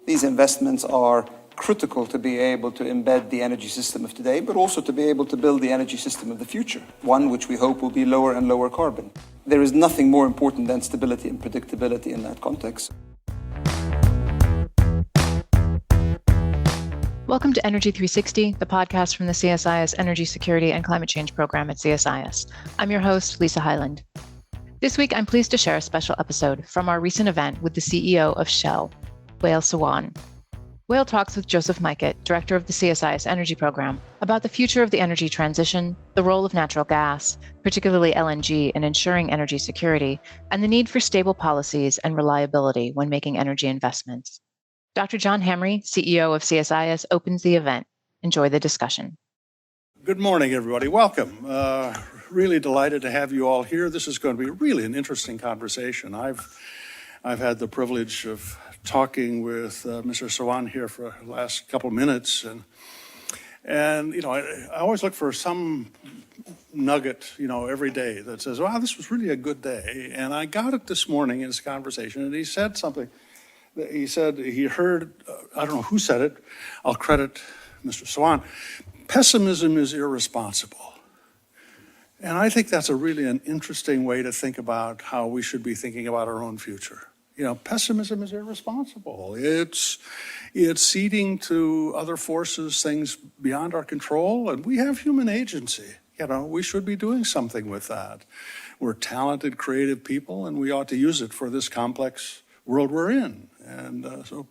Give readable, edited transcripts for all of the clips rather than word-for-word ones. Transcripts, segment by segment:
These investments are critical to be able to embed the energy system of today, but also to be able to build the energy system of the future, one which we hope will be lower and lower carbon. There is nothing more important than stability and predictability in that context. Welcome to Energy 360, the podcast from the CSIS Energy Security and Climate Change Program at CSIS. I'm your host, Lisa Hyland. This week, I'm pleased to share a special episode from our recent event with the CEO of Shell, Wael Sawan. Wael talks with Joseph Majkut, director of the CSIS Energy Program, about the future of the energy transition, the role of natural gas, particularly LNG, in ensuring energy security, and the need for stable policies and reliability when making energy investments. Dr. John Hamre, CEO of CSIS, opens the event. Enjoy the discussion. Good morning, everybody. Welcome. Really delighted to have you all here. This is going to be really an interesting conversation. I've had the privilege of talking with Mr. Sawan here for the last couple of minutes, and you know, I always look for some nugget, you know, every day that says, "Wow, this was really a good day." And I got it this morning in this conversation, and he said something. He said he heard, I don't know who said it. I'll credit Mr. Sawan. Pessimism is irresponsible. And I think that's really an interesting way to think about how we should be thinking about our own future. You know, pessimism is irresponsible. It's ceding to other forces, things beyond our control, and we have human agency. You know, we should be doing something with that. We're talented, creative people, and we ought to use it for this complex world we're in. And so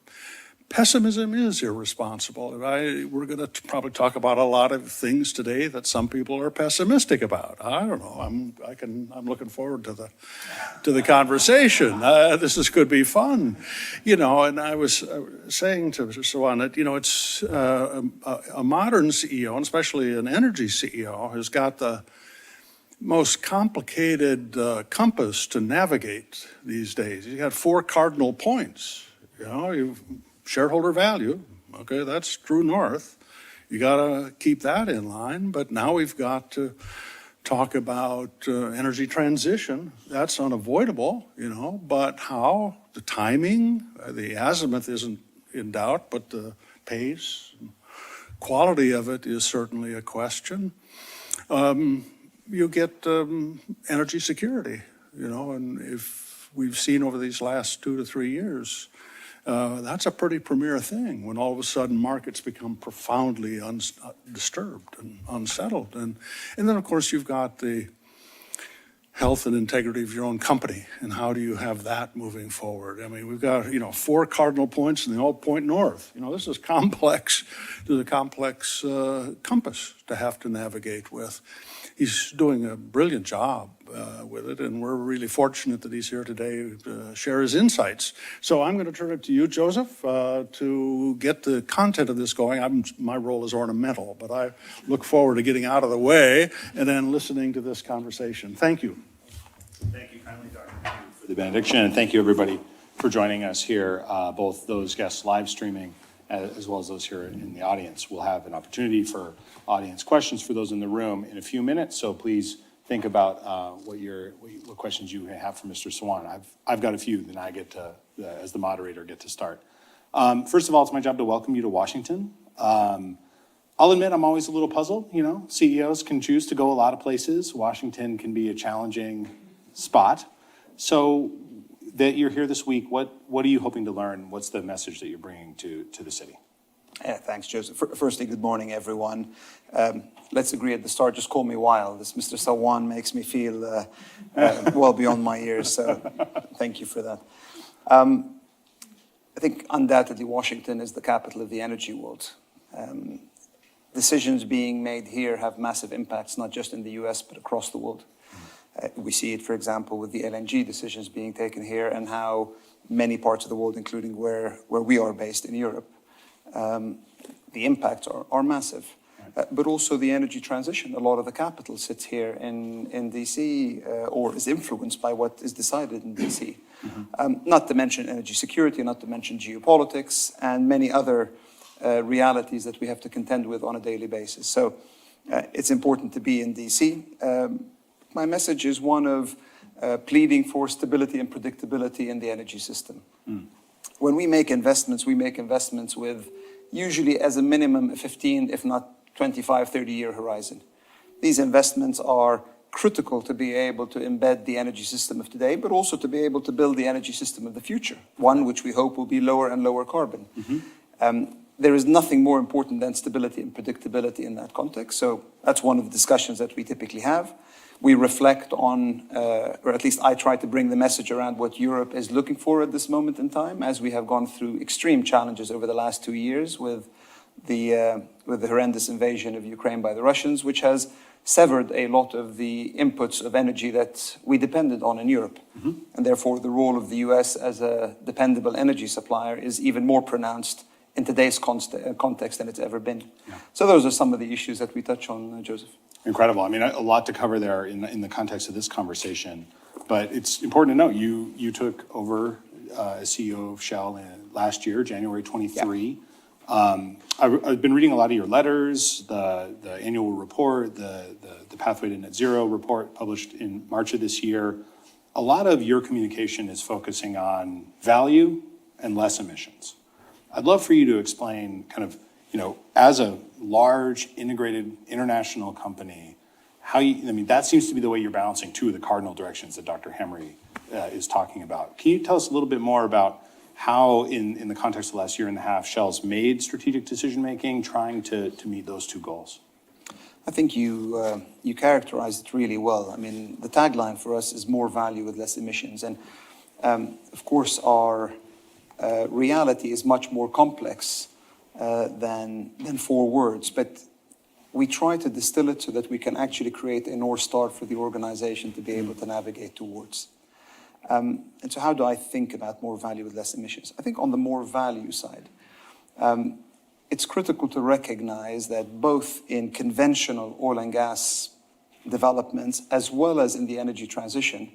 pessimism is irresponsible. We're going to probably talk about a lot of things today that some people are pessimistic about. I don't know. I'm looking forward to the conversation. This could be fun, you know. And I was saying to Mr. Sawan that, you know, it's a modern CEO, and especially an energy CEO, has got the most complicated compass to navigate these days. You got 4 cardinal points. You know, shareholder value, okay, that's true north. You got to keep that in line. But now we've got to talk about energy transition. That's unavoidable, you know. But how? The timing, the azimuth isn't in doubt, but the pace, quality of it is certainly a question. You get energy security, you know, and if we've seen over these last 2 to 3 years, that's a pretty premier thing when all of a sudden markets become profoundly disturbed and unsettled. And then, of course, you've got the health and integrity of your own company, and how do you have that moving forward? I mean, we've got, you know, 4 cardinal points, and they all point north. You know, this is complex. There's a complex compass to have to navigate with. He's doing a brilliant job with it, and we're really fortunate that he's here today to share his insights. So I'm going to turn it to you, Joseph, to get the content of this going. My role is ornamental, but I look forward to getting out of the way and then listening to this conversation. Thank you. Thank you kindly, Dr. Majkut, for the benediction, and thank you, everybody, for joining us here, both those guests live streaming as well as those here in the audience. We'll have an opportunity for audience questions for those in the room in a few minutes, so please think about what questions you have for Mr. Sawan. I've got a few, then I get to, as the moderator, get to start. First of all, it's my job to welcome you to Washington. I'll admit I'm always a little puzzled. You know, CEOs can choose to go a lot of places. Washington can be a challenging spot. So that you're here this week, what are you hoping to learn? What's the message that you're bringing to the city? Yeah, thanks, Joseph. Firstly, good morning, everyone. Let's agree at the start, just call me Wael. This Mr. Sawan makes me feel well beyond my years, so thank you for that. I think undoubtedly Washington is the capital of the energy world. Decisions being made here have massive impacts, not just in the US, but across the world. We see it, for example, with the LNG decisions being taken here, and how many parts of the world, including where we are based in Europe, the impacts are massive. But also the energy transition. A lot of the capital sits here in DC or is influenced by what is decided in DC. Not to mention energy security, not to mention geopolitics, and many other realities that we have to contend with on a daily basis. So it's important to be in DC. My message is one of pleading for stability and predictability in the energy system. When we make investments with usually as a minimum a 15, if not 25, 30-year horizon. These investments are critical to be able to embed the energy system of today, but also to be able to build the energy system of the future, one which we hope will be lower and lower carbon. There is nothing more important than stability and predictability in that context. So that's one of the discussions that we typically have. We reflect on, or at least I try to bring the message around what Europe is looking for at this moment in time, as we have gone through extreme challenges over the last 2 years with the horrendous invasion of Ukraine by the Russians, which has severed a lot of the inputs of energy that we depended on in Europe. And therefore, the role of the US as a dependable energy supplier is even more pronounced in today's context than it's ever been. So those are some of the issues that we touch on, Joseph. Incredible. I mean, a lot to cover there in the context of this conversation. But it's important to note, you took over as CEO of Shell last year, January 23. I've been reading a lot of your letters, the annual report, the Pathway to Net Zero report published in March of this year. A lot of your communication is focusing on value and less emissions. I'd love for you to explain kind of, as a large integrated international company, that seems to be the way you're balancing two of the cardinal directions that Dr. Hamry is talking about. Can you tell us a little bit more about how, in the context of the last year and a half, Shell's made strategic decision-making trying to meet those two goals? I think you characterized it really well. I mean, the tagline for us is more value with less emissions. And of course, our reality is much more complex than 4 words. But we try to distill it so that we can actually create a North Star for the organization to be able to navigate towards. And so how do I think about more value with less emissions? I think on the more value side, it's critical to recognize that both in conventional oil and gas developments, as well as in the energy transition,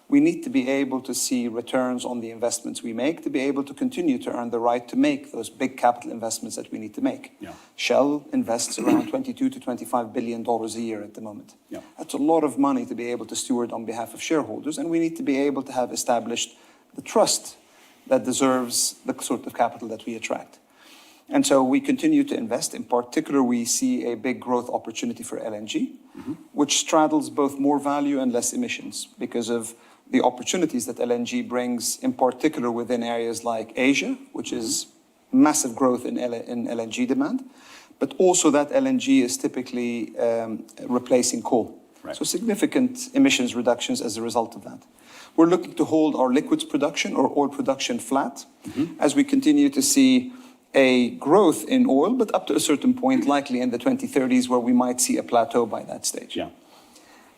we need to be able to see returns on the investments we make to be able to continue to earn the right to make those big capital investments that we need to make. Shell invests around $22 to $25 billion a year at the moment. That's a lot of money to be able to steward on behalf of shareholders, and we need to be able to have established the trust that deserves the sort of capital that we attract. And so we continue to invest. In particular, we see a big growth opportunity for LNG, which straddles both more value and less emissions because of the opportunities that LNG brings, in particular within areas like Asia, which is massive growth in LNG demand, but also that LNG is typically replacing coal. So significant emissions reductions as a result of that. We're looking to hold our liquids production or oil production flat as we continue to see a growth in oil, but up to a certain point, likely in the 2030s, where we might see a plateau by that stage.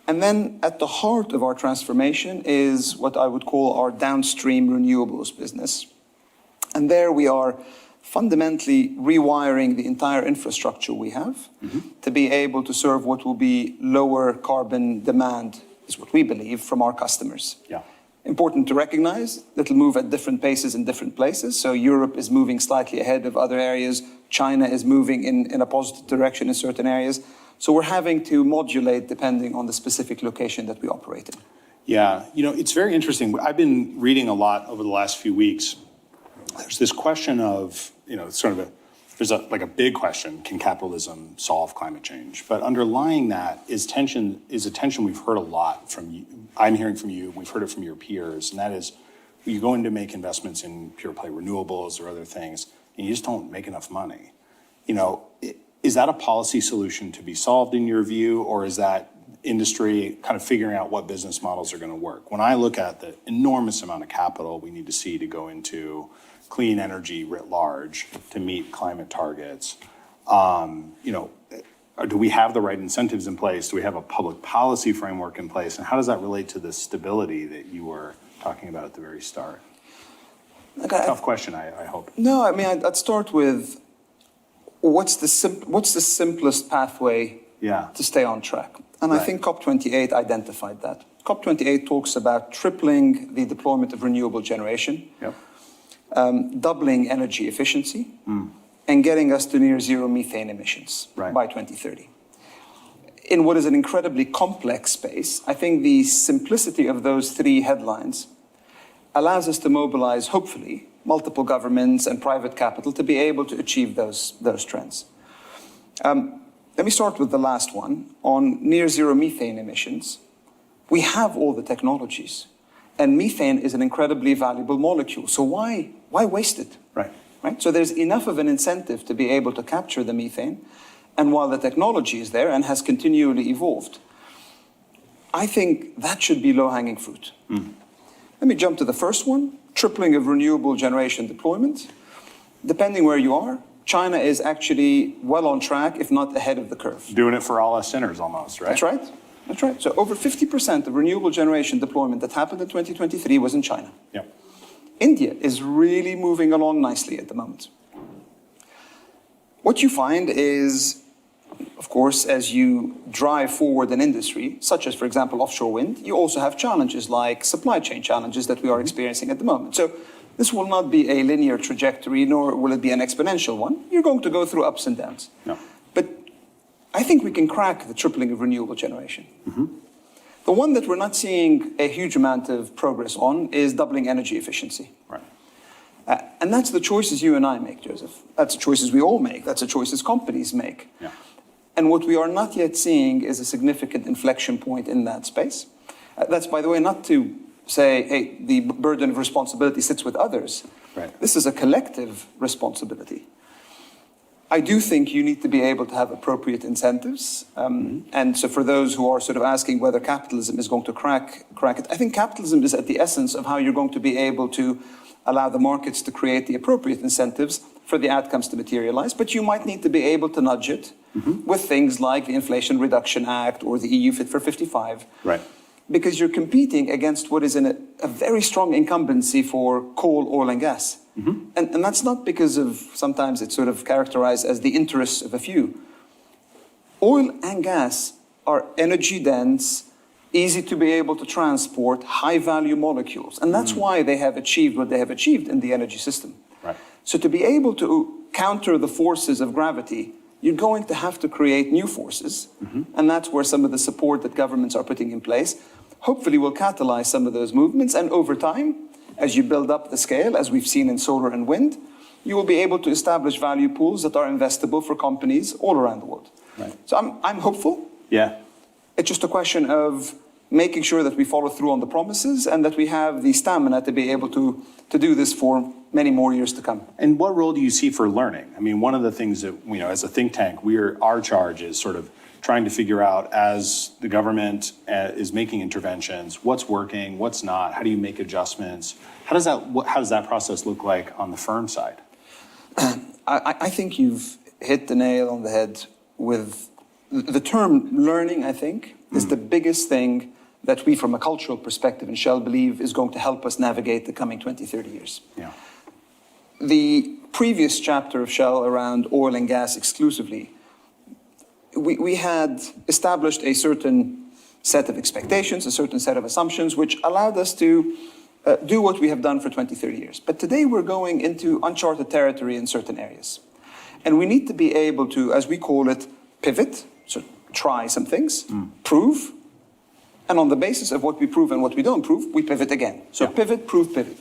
And then at the heart of our transformation is what I would call our downstream renewables business. And there we are fundamentally rewiring the entire infrastructure we have to be able to serve what will be lower carbon demand, is what we believe, from our customers. Important to recognize that it'll move at different paces in different places. So Europe is moving slightly ahead of other areas. China is moving in a positive direction in certain areas. So we're having to modulate depending on the specific location that we operate in. It's very interesting. I've been reading a lot over the last few weeks. There's this question of, there's a big question: can capitalism solve climate change? But underlying that is a tension we've heard a lot from you. I'm hearing from you. We've heard it from your peers, and that is, you go in to make investments in pure play renewables or other things, and you just don't make enough money. Is that a policy solution to be solved in your view, or is that industry kind of figuring out what business models are going to work? When I look at the enormous amount of capital we need to see to go into clean energy writ large to meet climate targets, do we have the right incentives in place? Do we have a public policy framework in place? And how does that relate to the stability that you were talking about at the very start? Tough question, I hope. No, I mean, I'd start with what's the simplest pathway to stay on track? And I think COP28 identified that. COP28 talks about tripling the deployment of renewable generation, doubling energy efficiency, and getting us to near zero methane emissions by 2030. in what is an incredibly complex space, I think the simplicity of those three headlines allows us to mobilize, hopefully, multiple governments and private capital to be able to achieve those trends. Let me start with the last one. On near zero methane emissions, we have all the technologies, and methane is an incredibly valuable molecule. So why waste it? Right. Right? So there's enough of an incentive to be able to capture the methane, and while the technology is there and has continually evolved, I think that should be low-hanging fruit. Let me jump to the first one, tripling of renewable generation deployment. Depending where you are, China is actually well on track, if not ahead of the curve. Doing it for all us sinners almost, right? That's right. That's right. So over 50% of renewable generation deployment that happened in 2023 was in China. Yeah. India is really moving along nicely at the moment. What you find is, of course, as you drive forward an industry, such as, for example, offshore wind, you also have challenges like supply chain challenges that we are experiencing at the moment. So this will not be a linear trajectory, nor will it be an exponential one. You're going to go through ups and downs. No. But I think we can crack the tripling of renewable generation. The one that we're not seeing a huge amount of progress on is doubling energy efficiency. Right. And that's the choices you and I make, Joseph. That's the choices we all make. That's the choices companies make. Yeah. And what we are not yet seeing is a significant inflection point in that space. That's, by the way, not to say, hey, the burden of responsibility sits with others. Right. This is a collective responsibility. I do think you need to be able to have appropriate incentives. And so for those who are sort of asking whether capitalism is going to crack it, I think capitalism is at the essence of how you're going to be able to allow the markets to create the appropriate incentives for the outcomes to materialize. But you might need to be able to nudge it with things like the Inflation Reduction Act or the EU Fit for 55. Right. Because you're competing against what is in a very strong incumbency for coal, oil, and gas. And that's not because of, sometimes it's sort of characterized as the interests of a few. Oil and gas are energy dense, easy to be able to transport, high value molecules. And that's why they have achieved what they have achieved in the energy system. Right. So to be able to counter the forces of gravity, you're going to have to create new forces. And that's where some of the support that governments are putting in place hopefully will catalyze some of those movements. And over time, as you build up the scale, as we've seen in solar and wind, you will be able to establish value pools that are investable for companies all around the world. Right. So I'm hopeful. Yeah. It's just a question of making sure that we follow through on the promises and that we have the stamina to be able to do this for many more years to come. And what role do you see for learning? I mean, one of the things that, as a think tank, our charge is sort of trying to figure out, as the government is making interventions, what's working, what's not, how do you make adjustments? How does that process look like on the firm side? I think you've hit the nail on the head with the term learning, I think, is the biggest thing that we, from a cultural perspective in Shell, believe is going to help us navigate the coming 20, 30 years. Yeah. The previous chapter of Shell around oil and gas exclusively, we had established a certain set of expectations, a certain set of assumptions, which allowed us to do what we have done for 20, 30 years. But today we're going into uncharted territory in certain areas. And we need to be able to, as we call it, pivot, so try some things, prove, and on the basis of what we prove and what we don't prove, we pivot again. So pivot, prove, pivot.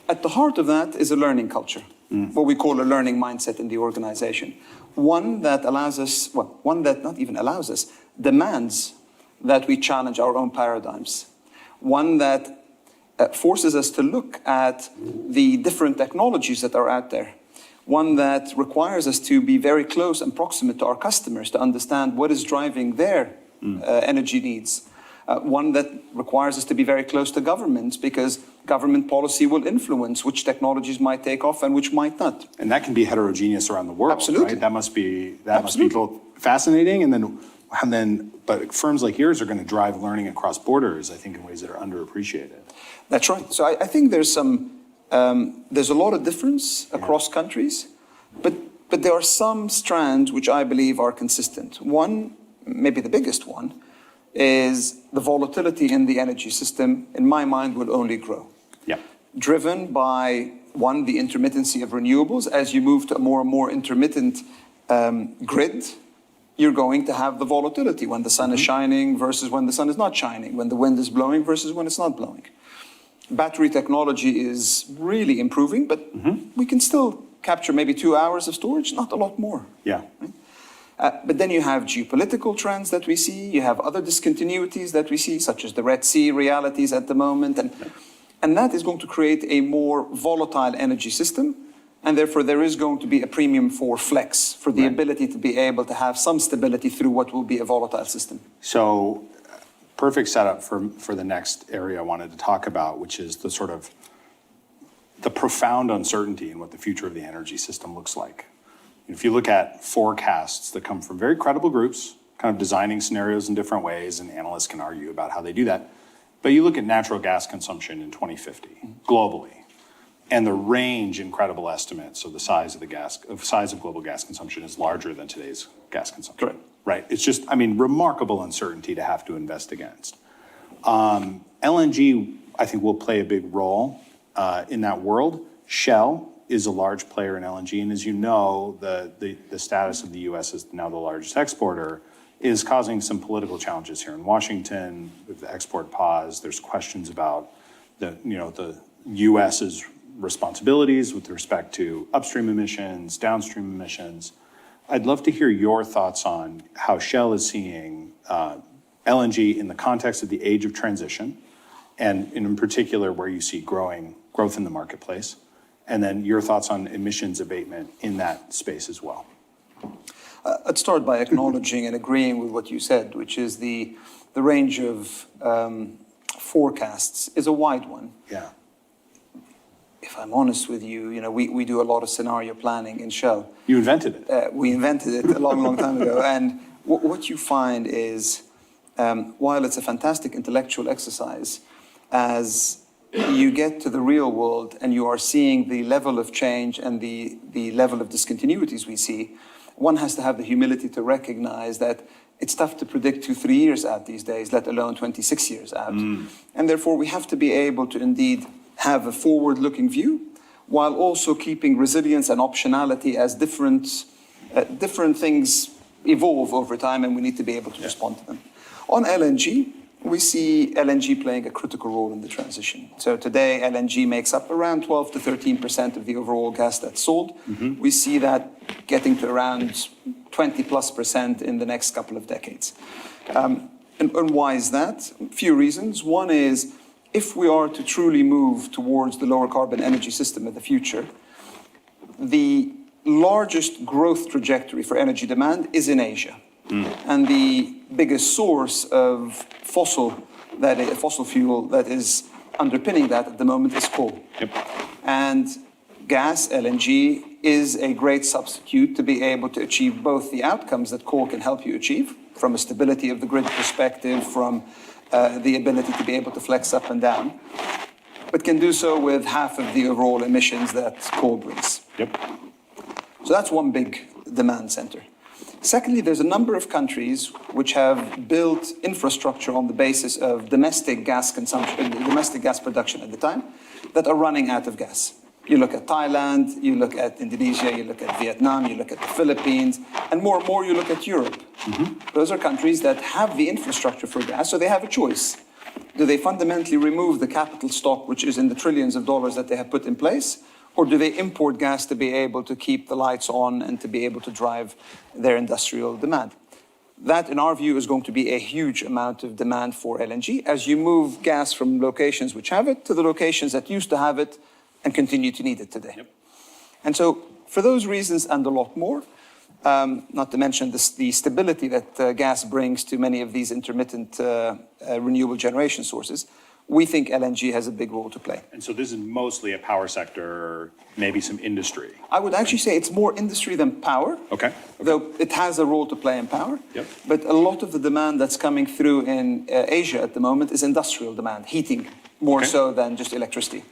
At the heart of that is a learning culture, what we call a learning mindset in the organization. One that allows us, one that not even allows us, demands that we challenge our own paradigms. One that forces us to look at the different technologies that are out there. One that requires us to be very close and proximate to our customers to understand what is driving their energy needs. One that requires us to be very close to governments, because government policy will influence which technologies might take off and which might not. And that can be heterogeneous around the world. Absolutely. Right? That must be both fascinating and then but firms like yours are going to drive learning across borders, I think, in ways that are underappreciated. That's right. So I think there's a lot of difference across countries, but there are some strands which I believe are consistent. One, maybe the biggest one, is the volatility in the energy system, in my mind, will only grow. Yeah. Driven by, one, the intermittency of renewables. As you move to a more and more intermittent grid, you're going to have the volatility when the sun is shining versus when the sun is not shining, when the wind is blowing versus when it's not blowing. Battery technology is really improving, but we can still capture maybe 2 hours of storage, not a lot more. Yeah. But then you have geopolitical trends that we see, you have other discontinuities that we see, such as the Red Sea realities at the moment, and that is going to create a more volatile energy system, and therefore there is going to be a premium for flex, for the ability to be able to have some stability through what will be a volatile system. So, perfect setup for the next area I wanted to talk about, which is the sort of the profound uncertainty in what the future of the energy system looks like. If you look at forecasts that come from very credible groups, kind of designing scenarios in different ways, and analysts can argue about how they do that, but you look at natural gas consumption in 2050 globally, and the range in credible estimates of the size of global gas consumption is larger than today's gas consumption. Correct. Right. It's just, remarkable uncertainty to have to invest against. LNG, I think, will play a big role in that world. Shell is a large player in LNG, and as you know, the status of the U.S. as now the largest exporter is causing some political challenges here in Washington with the export pause. There's questions about the U.S.'s responsibilities with respect to upstream emissions, downstream emissions. I'd love to hear your thoughts on how Shell is seeing LNG in the context of the age of transition, and in particular where you see growth in the marketplace, and then your thoughts on emissions abatement in that space as well. I'd start by acknowledging and agreeing with what you said, which is the range of forecasts is a wide one. Yeah. If I'm honest with you, we do a lot of scenario planning in Shell. You invented it. We invented it a long, long time ago. And what you find is, while it's a fantastic intellectual exercise, as you get to the real world and you are seeing the level of change and the level of discontinuities we see, one has to have the humility to recognize that it's tough to predict 2-3 years out these days, let alone 26 years out. And therefore, we have to be able to indeed have a forward-looking view, while also keeping resilience and optionality as different things evolve over time, and we need to be able to respond to them. On LNG, we see LNG playing a critical role in the transition. So today, LNG makes up around 12 to 13% of the overall gas that's sold. We see that getting to around 20+% in the next couple of decades. And why is that? A few reasons. One is, if we are to truly move towards the lower carbon energy system of the future, the largest growth trajectory for energy demand is in Asia. And the biggest source of fossil fuel that is underpinning that at the moment is coal. And gas, LNG, is a great substitute to be able to achieve both the outcomes that coal can help you achieve, from a stability of the grid perspective, from the ability to be able to flex up and down, but can do so with half of the overall emissions that coal brings. So that's one big demand center. Secondly, there's a number of countries which have built infrastructure on the basis of domestic gas consumption, domestic gas production at the time, that are running out of gas. You look at Thailand, you look at Indonesia, you look at Vietnam, you look at the Philippines, and more you look at Europe. Those are countries that have the infrastructure for gas, so they have a choice. Do they fundamentally remove the capital stock, which is in the trillions of dollars that they have put in place, or do they import gas to be able to keep the lights on and to be able to drive their industrial demand? That, in our view, is going to be a huge amount of demand for LNG as you move gas from locations which have it to the locations that used to have it and continue to need it today. And so, for those reasons and a lot more, not to mention the stability that gas brings to many of these intermittent renewable generation sources, we think LNG has a big role to play. And so this is mostly a power sector, maybe some industry. I would actually say it's more industry than power. Okay. Though it has a role to play in power. But a lot of the demand that's coming through in Asia at the moment is industrial demand, heating, more so than just electricity.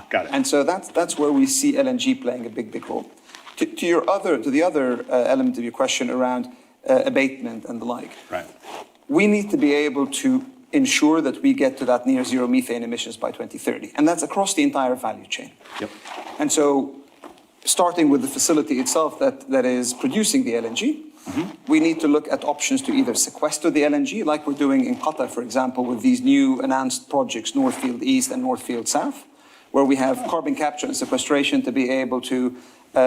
Got it. And so that's where we see LNG playing a big role. To the other element of your question around abatement and the like. Right. We need to be able to ensure that we get to that near zero methane emissions by 2030. And that's across the entire value chain. And so, starting with the facility itself that is producing the LNG, we need to look at options to either sequester the LNG, like we're doing in Qatar, for example, with these new announced projects, North Field East and North Field South, where we have carbon capture and sequestration to be able to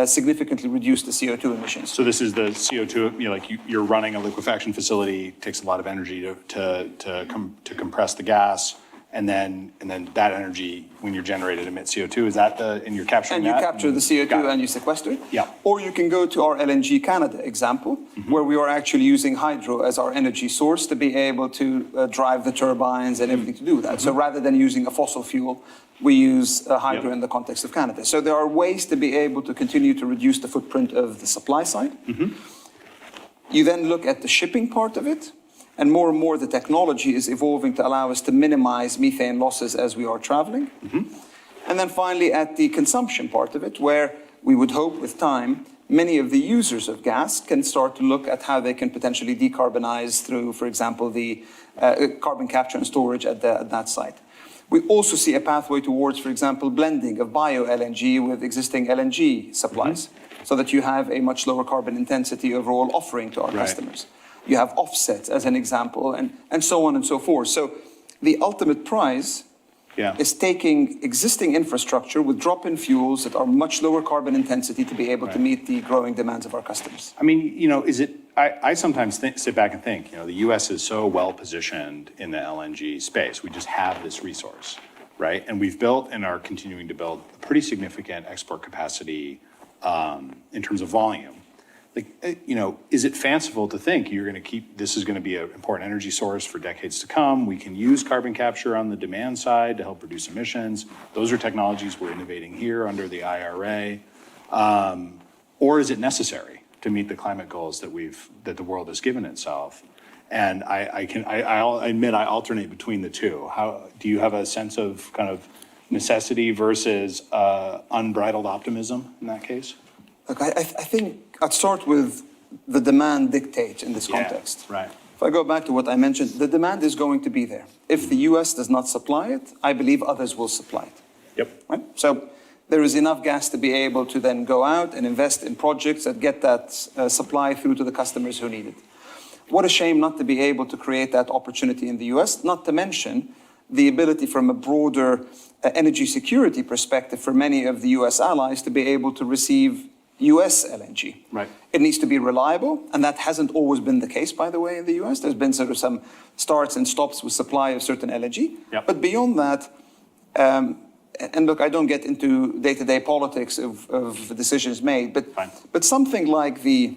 significantly reduce the CO2 emissions. So this is the CO2, you're running a liquefaction facility, takes a lot of energy to compress the gas, and then that energy, when you're generated, emits CO2. Is that and you're capturing that? And you capture the CO2 and you sequester it. Yeah. Or you can go to our LNG Canada example, where we are actually using hydro as our energy source to be able to drive the turbines and everything to do that. So rather than using a fossil fuel, we use hydro in the context of Canada. So there are ways to be able to continue to reduce the footprint of the supply side. You then look at the shipping part of it, and more the technology is evolving to allow us to minimize methane losses as we are traveling. And then finally at the consumption part of it, where we would hope with time, many of the users of gas can start to look at how they can potentially decarbonize through, for example, the carbon capture and storage at that site. We also see a pathway towards, for example, blending of bio-LNG with existing LNG supplies, so that you have a much lower carbon intensity overall offering to our customers. You have offsets as an example, and so on and so forth. So the ultimate prize is taking existing infrastructure with drop-in fuels that are much lower carbon intensity to be able to meet the growing demands of our customers. I mean, I sometimes sit back and think, the U.S. is so well positioned in the LNG space. We just have this resource, right? And we've built and are continuing to build a pretty significant export capacity in terms of volume. Is it fanciful to think this is going to be an important energy source for decades to come? We can use carbon capture on the demand side to help reduce emissions. Those are technologies we're innovating here under the IRA. Or is it necessary to meet the climate goals that the world has given itself? And I'll admit I alternate between the two. Do you have a sense of kind of necessity versus unbridled optimism in that case? Look, I think I'd start with the demand dictate in this context. Right. If I go back to what I mentioned, the demand is going to be there. If the US does not supply it, I believe others will supply it. Yep. Right? So there is enough gas to be able to then go out and invest in projects that get that supply through to the customers who need it. What a shame not to be able to create that opportunity in the US, not to mention the ability from a broader energy security perspective for many of the US allies to be able to receive US LNG. Right. It needs to be reliable, and that hasn't always been the case, by the way, in the US. There's been sort of some starts and stops with supply of certain LNG. Yep. But beyond that, and look, I don't get into day-to-day politics of decisions made, but something like the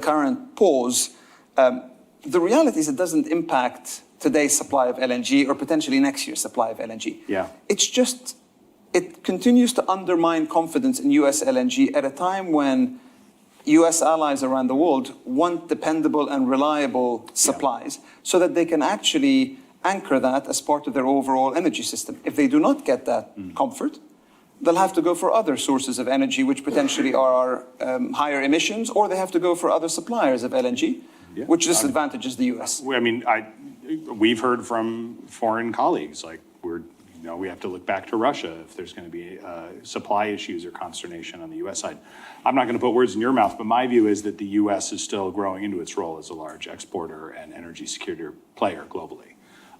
current pause, the reality is it doesn't impact today's supply of LNG or potentially next year's supply of LNG. Yeah. It's just, it continues to undermine confidence in US LNG at a time when US allies around the world want dependable and reliable supplies so that they can actually anchor that as part of their overall energy system. If they do not get that comfort, they'll have to go for other sources of energy, which potentially are higher emissions, or they have to go for other suppliers of LNG, which disadvantages the US. I mean, we've heard from foreign colleagues, like we have to look back to Russia if there's going to be supply issues or consternation on the U.S. side. I'm not going to put words in your mouth, but my view is that the U.S. is still growing into its role as a large exporter and energy security player globally.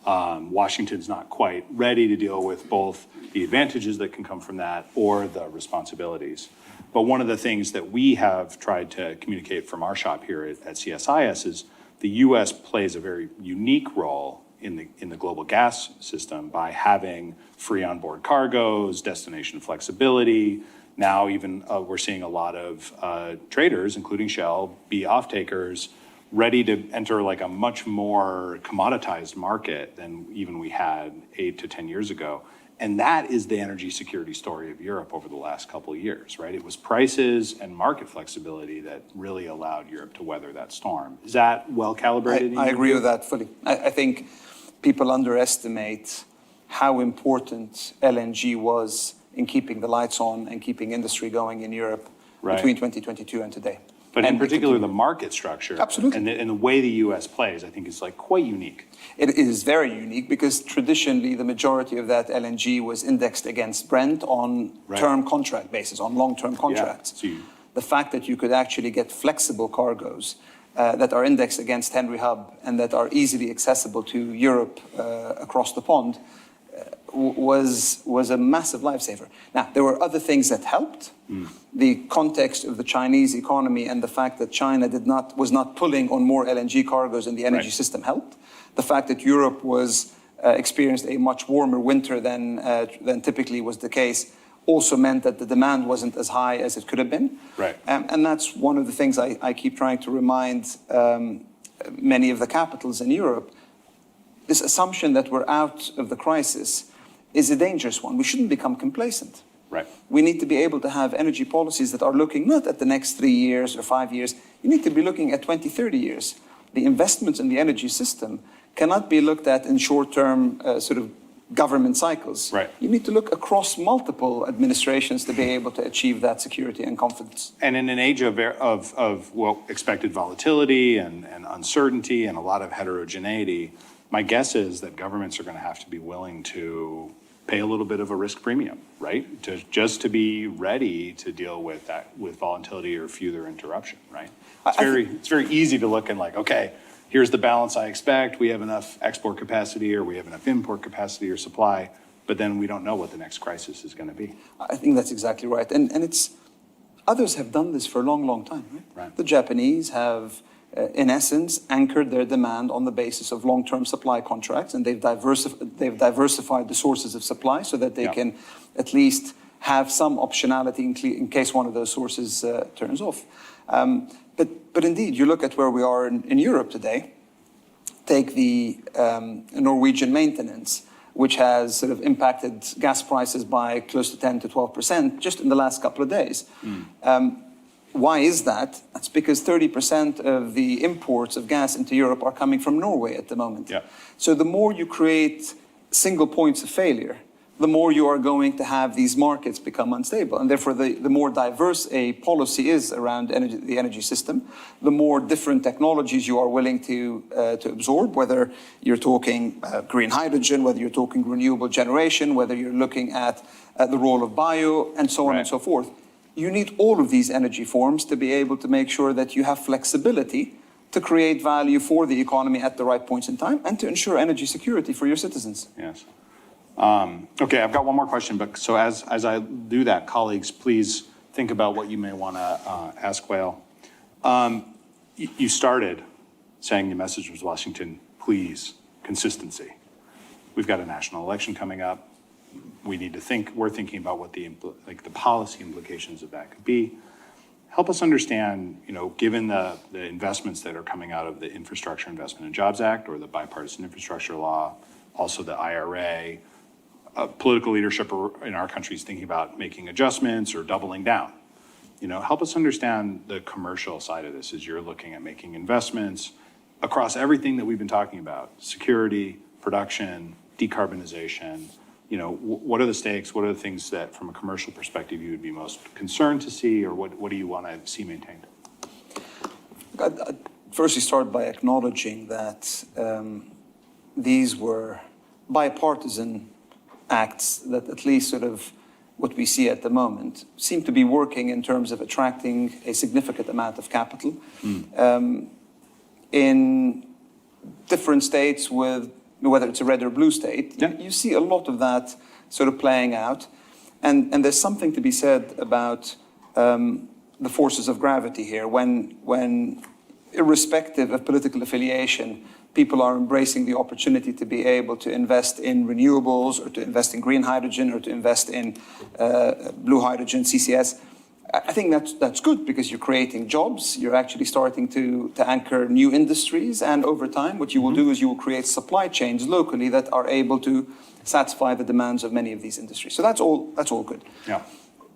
Washington's not quite ready to deal with both the advantages that can come from that or the responsibilities. But one of the things that we have tried to communicate from our shop here at CSIS is the U.S. plays a very unique role in the global gas system by having free onboard cargoes, destination flexibility. Now even we're seeing a lot of traders, including Shell, be off-takers, ready to enter like a much more commoditized market than even we had 8 to 10 years ago. And that is the energy security story of Europe over the last couple of years, right? It was prices and market flexibility that really allowed Europe to weather that storm. Is that well calibrated? I agree with that fully. I think people underestimate how important LNG was in keeping the lights on and keeping industry going in Europe between 2022 and today. But in particular, the market structure Absolutely. And the way the U.S. plays, I think is like quite unique. It is very unique because traditionally the majority of that LNG was indexed against Brent on term contract basis, on long-term contracts. Yeah. the fact that you could actually get flexible cargoes that are indexed against Henry Hub and that are easily accessible to Europe across the pond was a massive lifesaver. Now, there were other things that helped. The context of the Chinese economy and the fact that China was not pulling on more LNG cargoes in the energy system helped. The fact that Europe experienced a much warmer winter than typically was the case also meant that the demand wasn't as high as it could have been. Right. And that's one of the things I keep trying to remind many of the capitals in Europe. This assumption that we're out of the crisis is a dangerous one. We shouldn't become complacent. Right. We need to be able to have energy policies that are looking not at the next 3 years or 5 years. You need to be looking at 20, 30 years. The investments in the energy system cannot be looked at in short-term sort of government cycles. Right. You need to look across multiple administrations to be able to achieve that security and confidence. And in an age of expected volatility and uncertainty and a lot of heterogeneity, my guess is that governments are going to have to be willing to pay a little bit of a risk premium, right? To be ready to deal with that, with volatility or further interruption, right? It's very easy to look and like, okay, here's the balance I expect. We have enough export capacity or we have enough import capacity or supply, but then we don't know what the next crisis is going to be. I think that's exactly right. And others have done this for a long, long time, right? Right. The Japanese have, in essence, anchored their demand on the basis of long-term supply contracts, and they've diversified the sources of supply so that they can at least have some optionality in case one of those sources turns off. But indeed, you look at where we are in Europe today, take the Norwegian maintenance, which has sort of impacted gas prices by close to 10 to 12% just in the last couple of days. Why is that? That's because 30% of the imports of gas into Europe are coming from Norway at the moment. Yeah. So the more you create single points of failure, the more you are going to have these markets become unstable. And therefore, the more diverse a policy is around the energy system, the more different technologies you are willing to absorb, whether you're talking green hydrogen, whether you're talking renewable generation, whether you're looking at the role of bio, and so on and so forth. You need all of these energy forms to be able to make sure that you have flexibility to create value for the economy at the right points in time and to ensure energy security for your citizens. Yes. Okay, I've got one more question, but so as I do that, colleagues, please think about what you may want to ask Wael. You started saying the message was Washington, please, consistency. We've got a national election coming up. We need to think, we're thinking about what the policy implications of that could be. Help us understand, given the investments that are coming out of the Infrastructure Investment and Jobs Act or the Bipartisan Infrastructure Law, also the IRA, political leadership in our country is thinking about making adjustments or doubling down. Help us understand the commercial side of this as you're looking at making investments across everything that we've been talking about, security, production, decarbonization. What are the stakes? What are the things that from a commercial perspective you would be most concerned to see, or what do you want to see maintained? I'd firstly start by acknowledging that these were bipartisan acts that at least sort of what we see at the moment seem to be working in terms of attracting a significant amount of capital in different states with whether it's a red or blue state, you see a lot of that sort of playing out. And there's something to be said about the forces of gravity here when irrespective of political affiliation, people are embracing the opportunity to be able to invest in renewables or to invest in green hydrogen or to invest in blue hydrogen, CCS. I think that's good because you're creating jobs, you're actually starting to anchor new industries, and over time what you will do is you will create supply chains locally that are able to satisfy the demands of many of these industries. So that's all good. Yeah.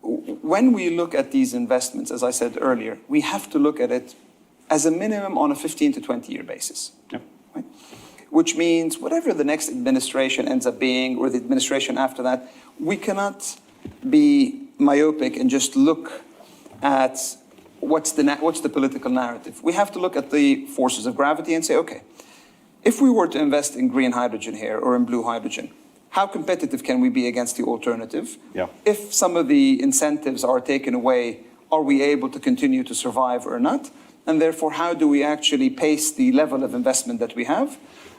When we look at these investments, as I said earlier, we have to look at it as a minimum on a 15 to 20 year basis. Yep. Right? Which means whatever the next administration ends up being or the administration after that, we cannot be myopic and just look at what's the political narrative. We have to look at the forces of gravity and say, okay, if we were to invest in green hydrogen here or in blue hydrogen, how competitive can we be against the alternative? Yeah. If some of the incentives are taken away, are we able to continue to survive or not? And therefore, how do we actually pace the level of investment that we have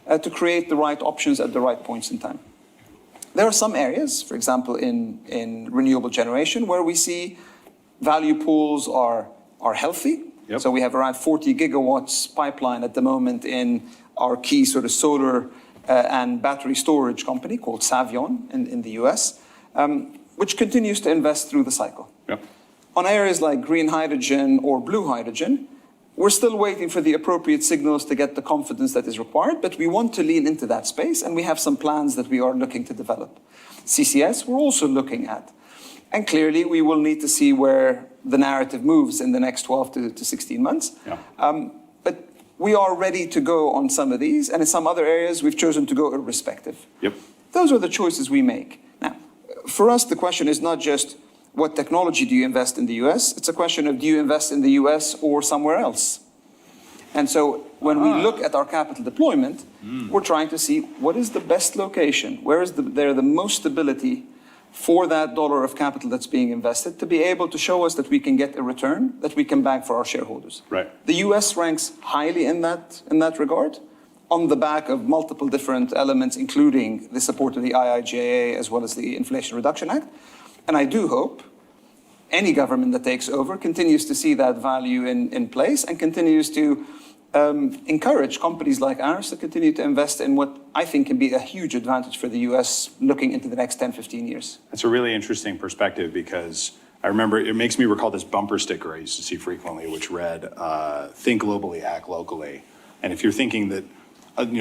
to create the right options at the right points in time? There are some areas, for example, in renewable generation, where we see value pools are healthy. Yep. So we have around 40 gigawatts pipeline at the moment in our key sort of solar and battery storage company called Savion in the US, which continues to invest through the cycle. Yep. On areas like green hydrogen or blue hydrogen, we're still waiting for the appropriate signals to get the confidence that is required, but we want to lean into that space, and we have some plans that we are looking to develop. CCS, we're also looking at. And clearly, we will need to see where the narrative moves in the next 12 to 16 months. Yeah. But we are ready to go on some of these, and in some other areas, we've chosen to go irrespective. Yep. Those are the choices we make. Now, for us, the question is not just what technology do you invest in the US? It's a question of do you invest in the US or somewhere else? And so when we look at our capital deployment, we're trying to see what is the best location, where is there the most stability for that dollar of capital that's being invested to be able to show us that we can get a return that we can bank for our shareholders. Right. The US ranks highly in that regard on the back of multiple different elements, including the support of the IIJA as well as the Inflation Reduction Act. And I do hope any government that takes over continues to see that value in place and continues to encourage companies like ours to continue to invest in what I think can be a huge advantage for the US looking into the next 10, 15 years. That's a really interesting perspective because I remember it makes me recall this bumper sticker I used to see frequently, which read, think globally, act locally. And if you're thinking that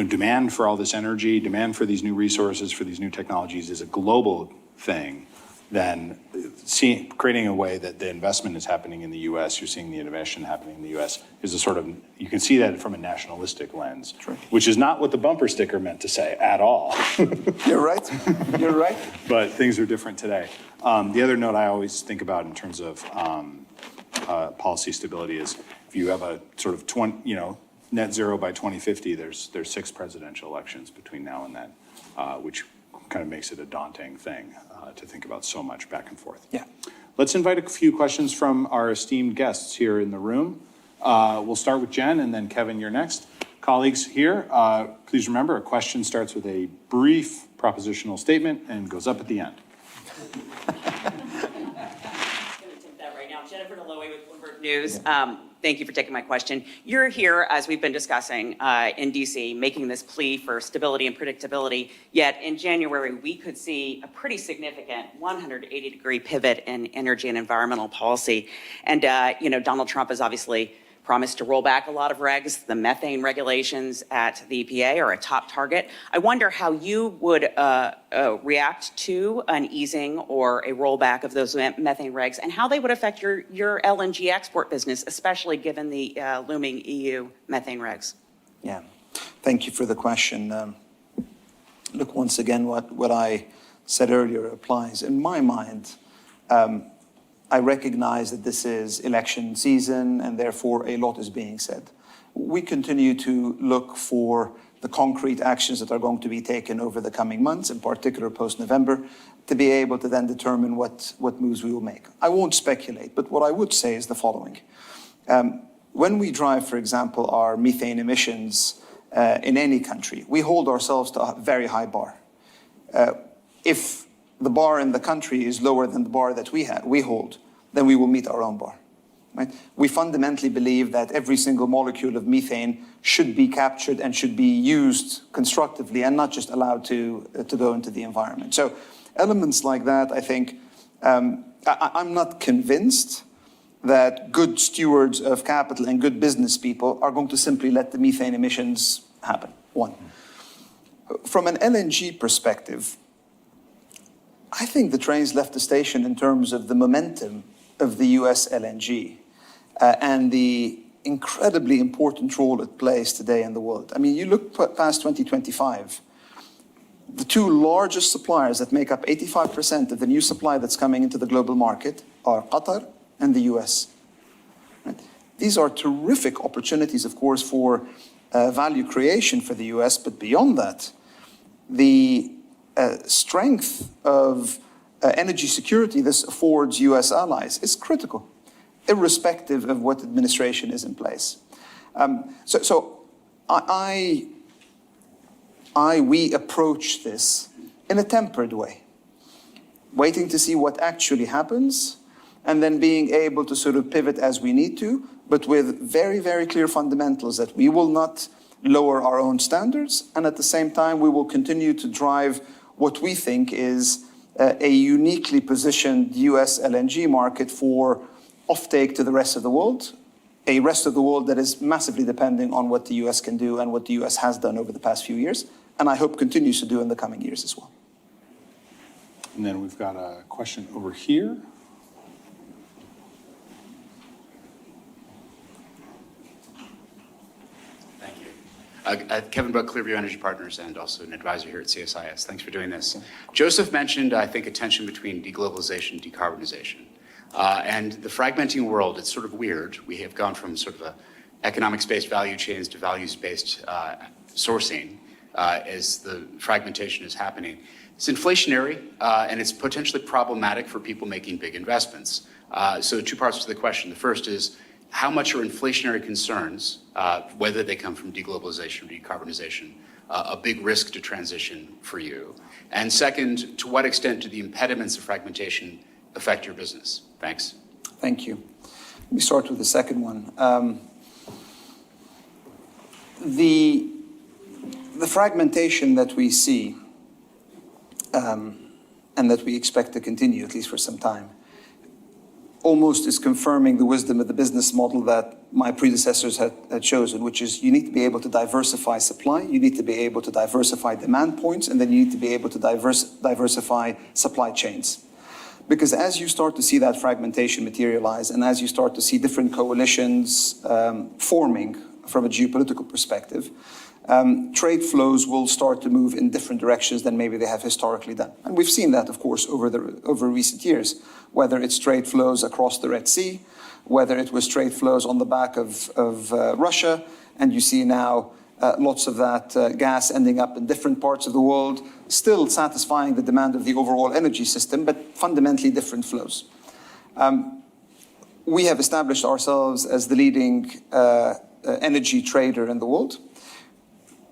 demand for all this energy, demand for these new resources, for these new technologies is a global thing, then creating a way that the investment is happening in the US, you're seeing the innovation happening in the US, is a sort of, you can see that from a nationalistic lens, True. which is not what the bumper sticker meant to say at all. You're right. You're right. But things are different today. The other note I always think about in terms of policy stability is if you have a sort of net zero by 2050, there's 6 presidential elections between now and then, which kind of makes it a daunting thing to think about so much back and forth. Yeah. Let's invite a few questions from our esteemed guests here in the room. We'll start with Jen and then Kevin, you're next. Colleagues here, please remember a question starts with a brief propositional statement and goes up at the end. I'm going to take that right now. Jennifer Deloy with Bloomberg News. Thank you for taking my question. You're here, as we've been discussing, in DC, making this plea for stability and predictability. Yet in January, we could see a pretty significant 180-degree pivot in energy and environmental policy. And, Donald Trump has obviously promised to roll back a lot of regs. The methane regulations at the EPA are a top target. I wonder how you would react to an easing or a rollback of those methane regs and how they would affect your LNG export business, especially given the looming EU methane regs. Yeah, thank you for the question. Look, once again, what I said earlier applies. In my mind, I recognize that this is election season and therefore a lot is being said. We continue to look for the concrete actions that are going to be taken over the coming months, in particular post-November, to be able to then determine what moves we will make. I won't speculate, but what I would say is the following. When we drive, for example, our methane emissions in any country, we hold ourselves to a very high bar. If the bar in the country is lower than the bar that we hold, then we will meet our own bar. Right? We fundamentally believe that every single molecule of methane should be captured and should be used constructively and not just allowed to go into the environment. So elements like that, I think, I'm not convinced that good stewards of capital and good business people are going to simply let the methane emissions happen, one. From an LNG perspective, I think the train's left the station in terms of the momentum of the US LNG and the incredibly important role it plays today in the world. I mean, you look past 2025, the 2 largest suppliers that make up 85% of the new supply that's coming into the global market are Qatar and the US. Right? These are terrific opportunities, of course, for value creation for the US, but beyond that, the strength of energy security this affords US allies is critical. irrespective of what administration is in place. We approach this in a tempered way, waiting to see what actually happens, and then being able to sort of pivot as we need to, but with very, very clear fundamentals that we will not lower our own standards, and at the same time, we will continue to drive what we think is a uniquely positioned US LNG market for offtake to the rest of the world, a rest of the world that is massively depending on what the US can do and what the US has done over the past few years, and I hope continues to do in the coming years as well. And then we've got a question over here. Thank you. Kevin Buck, Clearview Energy Partners, and also an advisor here at CSIS. Thanks for doing this. Joseph mentioned, I think, a tension between deglobalization and decarbonization. And the fragmenting world, it's sort of weird. We have gone from sort of a economics-based value chains to values-based sourcing as the fragmentation is happening. It's inflationary, and it's potentially problematic for people making big investments. So two parts to the question. The first is, how much are inflationary concerns, whether they come from deglobalization or decarbonization, a big risk to transition for you? And second, to what extent do the impediments of fragmentation affect your business? Thanks. Thank you. Let me start with the second one. The fragmentation that we see and that we expect to continue, at least for some time, almost is confirming the wisdom of the business model that my predecessors had chosen, which is you need to be able to diversify supply, you need to be able to diversify demand points, and then you need to be able to diversify supply chains. Because as you start to see that fragmentation materialize, and as you start to see different coalitions forming from a geopolitical perspective, trade flows will start to move in different directions than maybe they have historically done. And we've seen that, of course, over recent years, whether it's trade flows across the Red Sea, whether it was trade flows on the back of Russia, and you see now lots of that gas ending up in different parts of the world, still satisfying the demand of the overall energy system, but fundamentally different flows. We have established ourselves as the leading energy trader in the world.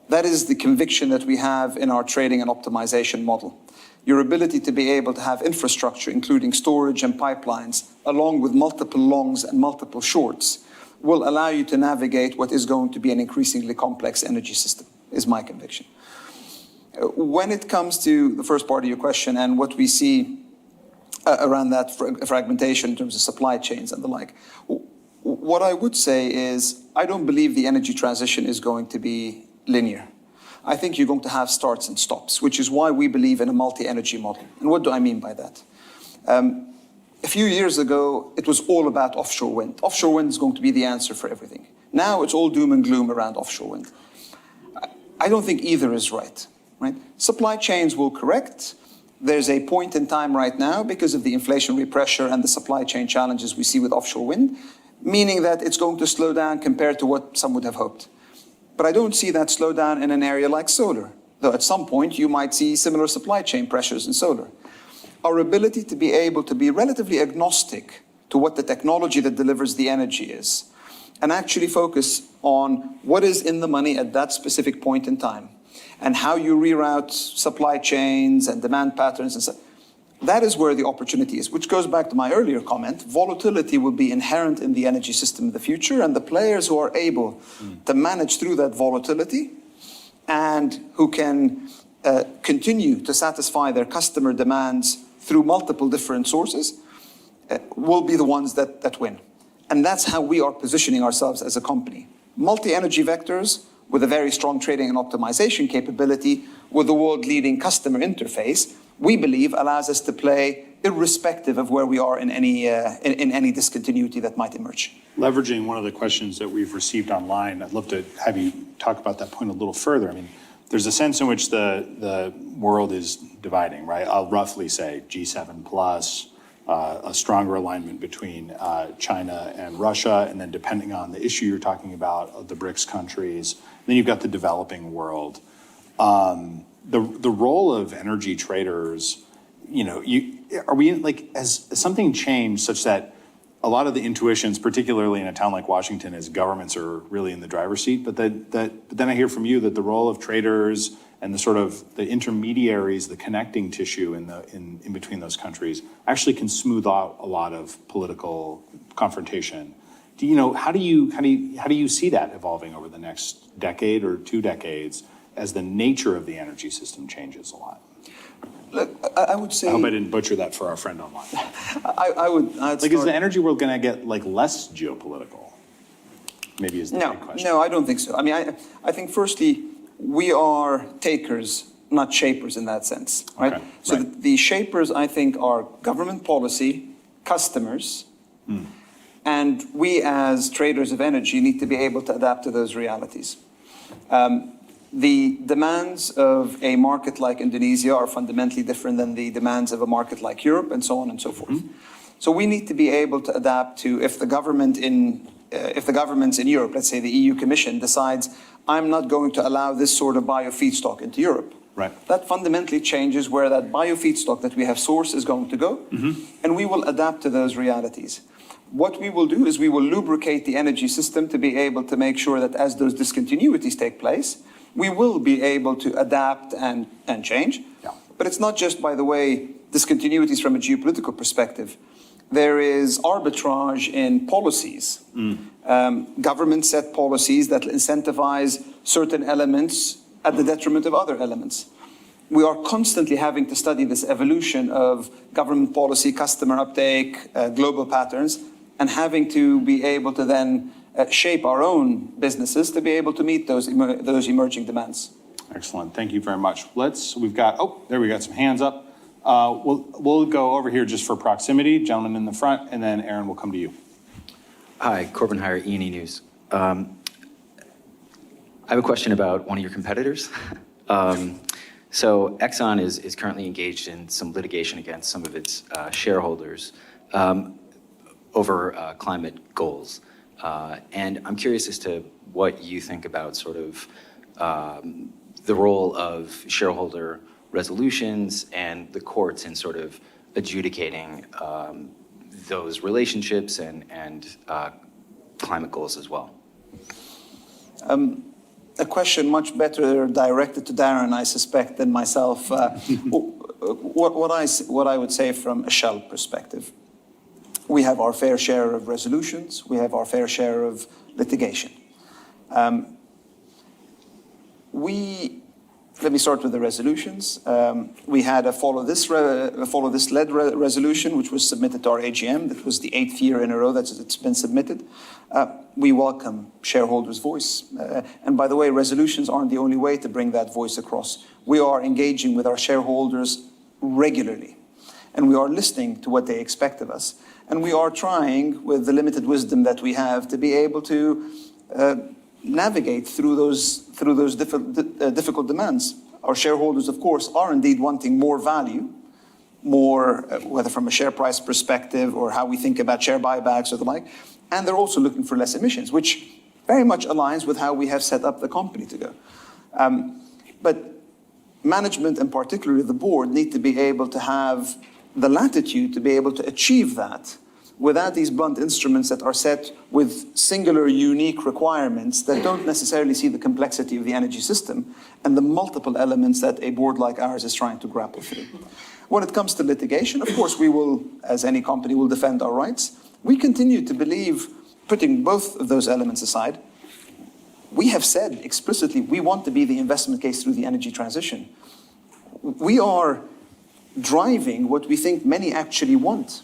That is the conviction that we have in our trading and optimization model. Your ability to be able to have infrastructure, including storage and pipelines, along with multiple longs and multiple shorts, will allow you to navigate what is going to be an increasingly complex energy system, is my conviction. When it comes to the first part of your question and what we see around that fragmentation in terms of supply chains and the like, what I would say is I don't believe the energy transition is going to be linear. I think you're going to have starts and stops, which is why we believe in a multi-energy model. And what do I mean by that? A few years ago, it was all about offshore wind. Offshore wind is going to be the answer for everything. Now it's all doom and gloom around offshore wind. I don't think either is right? Supply chains will correct. There's a point in time right now because of the inflationary pressure and the supply chain challenges we see with offshore wind, meaning that it's going to slow down compared to what some would have hoped. But I don't see that slowdown in an area like solar, though at some point you might see similar supply chain pressures in solar. Our ability to be able to be relatively agnostic to what the technology that delivers the energy is, and actually focus on what is in the money at that specific point in time, and how you reroute supply chains and demand patterns and so. That is where the opportunity is, which goes back to my earlier comment. Volatility will be inherent in the energy system of the future, and the players who are able to manage through that volatility and who can continue to satisfy their customer demands through multiple different sources will be the ones that win. And that's how we are positioning ourselves as a company. Multi-energy vectors with a very strong trading and optimization capability with the world-leading customer interface, we believe allows us to play irrespective of where we are in any discontinuity that might emerge. Leveraging one of the questions that we've received online, I'd love to have you talk about that point a little further. I mean, there's a sense in which the world is dividing, right? I'll roughly say G7 plus, a stronger alignment between China and Russia, and then depending on the issue you're talking about, of the BRICS countries, then you've got the developing world. The role of energy traders, has something changed such that a lot of the intuitions, particularly in a town like Washington, is governments are really in the driver's seat. But then I hear from you that the role of traders and the sort of the intermediaries, the connecting tissue in between those countries, actually can smooth out a lot of political confrontation. How do you see that evolving over the next decade or 2 decades as the nature of the energy system changes a lot? Look, I would say. I hope I didn't butcher that for our friend online. I'd Is the energy world going to get less geopolitical? Maybe is the big question. No, I don't think so. I mean, I think firstly, we are takers, not shapers in that sense, right? Okay, so right. The shapers, I think, are government policy, customers, and we as traders of energy need to be able to adapt to those realities. The demands of a market like Indonesia are fundamentally different than the demands of a market like Europe, and so on and so forth. So we need to be able to adapt to if the governments in Europe, let's say the EU Commission, decides I'm not going to allow this sort of biofeedstock into Europe. Right. That fundamentally changes where that biofeedstock that we have sourced is going to go, and we will adapt to those realities. What we will do is we will lubricate the energy system to be able to make sure that as those discontinuities take place, we will be able to adapt and change. Yeah. But it's not just, by the way, discontinuities from a geopolitical perspective. There is arbitrage in policies. Governments set policies that incentivize certain elements at the detriment of other elements. We are constantly having to study this evolution of government policy, customer uptake, global patterns, and having to be able to then shape our own businesses to be able to meet those emerging demands. Excellent. Thank you very much. We've got some hands up. We'll go over here just for proximity. Gentleman in the front, and then Aaron will come to you. Hi, Corbin Heyer, E&E News. I have a question about one of your competitors. So Exxon is currently engaged in some litigation against some of its shareholders over climate goals. And I'm curious as to what you think about sort of the role of shareholder resolutions and the courts in sort of adjudicating those relationships and climate goals as well. A question much better directed to Darren, I suspect, than myself. What I would say from a Shell perspective, we have our fair share of resolutions. We have our fair share of litigation. Let me start with the resolutions. We had a follow this led resolution, which was submitted to our AGM. That was the 8th year in a row that it's been submitted. We welcome shareholders' voice. And by the way, resolutions aren't the only way to bring that voice across. We are engaging with our shareholders regularly, and we are listening to what they expect of us. And we are trying, with the limited wisdom that we have, to be able to navigate through those difficult demands. Our shareholders, of course, are indeed wanting more value, more, whether from a share price perspective or how we think about share buybacks or the like. And they're also looking for less emissions, which very much aligns with how we have set up the company to go. But management, and particularly the board, need to be able to have the latitude to be able to achieve that without these blunt instruments that are set with singular, unique requirements that don't necessarily see the complexity of the energy system and the multiple elements that a board like ours is trying to grapple through. When it comes to litigation, of course, we will, as any company, will defend our rights. We continue to believe, putting both of those elements aside, we have said explicitly we want to be the investment case through the energy transition. We are driving what we think many actually want.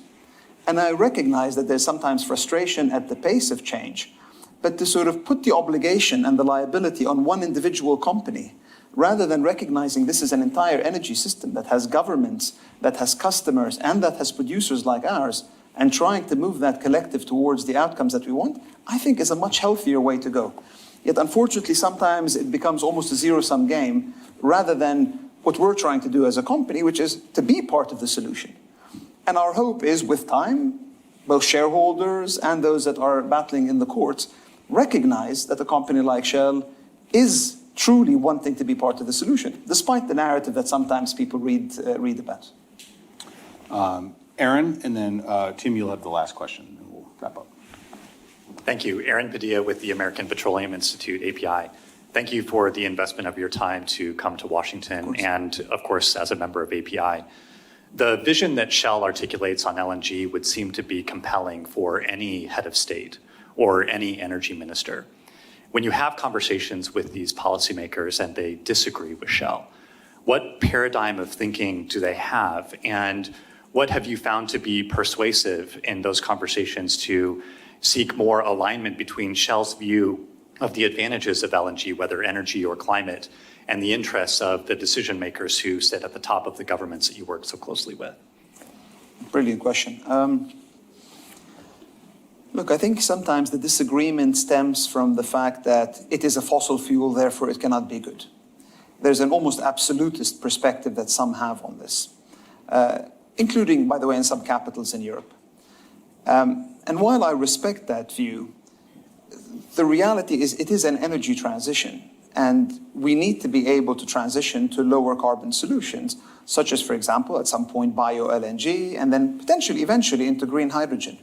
And I recognize that there's sometimes frustration at the pace of change, but to sort of put the obligation and the liability on one individual company, rather than recognizing this is an entire energy system that has governments, that has customers, and that has producers like ours, and trying to move that collective towards the outcomes that we want, I think is a much healthier way to go. Yet unfortunately, sometimes it becomes almost a zero-sum game, rather than what we're trying to do as a company, which is to be part of the solution. And our hope is, with time, both shareholders and those that are battling in the courts recognize that a company like Shell is truly wanting to be part of the solution, despite the narrative that sometimes people read about. Aaron, and then Tim, you'll have the last question. Thank you. Aaron Padilla with the American Petroleum Institute, API. Thank you for the investment of your time to come to Washington and, of course, as a member of API. The vision that Shell articulates on LNG would seem to be compelling for any head of state or any energy minister. When you have conversations with these policymakers and they disagree with Shell, what paradigm of thinking do they have? And what have you found to be persuasive in those conversations to seek more alignment between Shell's view of the advantages of LNG, whether energy or climate, and the interests of the decision makers who sit at the top of the governments that you work so closely with? Brilliant question. Look, I think sometimes the disagreement stems from the fact that it is a fossil fuel, therefore it cannot be good. There's an almost absolutist perspective that some have on this, including, by the way, in some capitals in Europe. And while I respect that view, the reality is it is an energy transition, and we need to be able to transition to lower carbon solutions, such as, for example, at some point bio-LNG, and then potentially eventually into green hydrogen.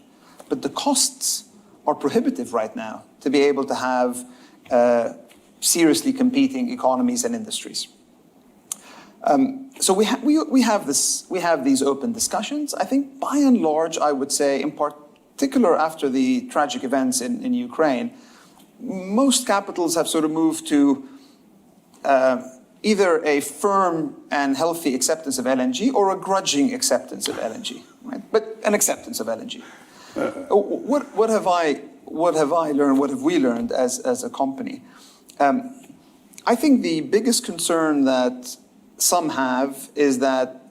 But the costs are prohibitive right now to be able to have seriously competing economies and industries. So we have these open discussions. I think by and large, I would say, in particular after the tragic events in Ukraine, most capitals have sort of moved to either a firm and healthy acceptance of LNG or a grudging acceptance of LNG, right? But an acceptance of LNG. What have I learned? What have we learned as a company? I think the biggest concern that some have is that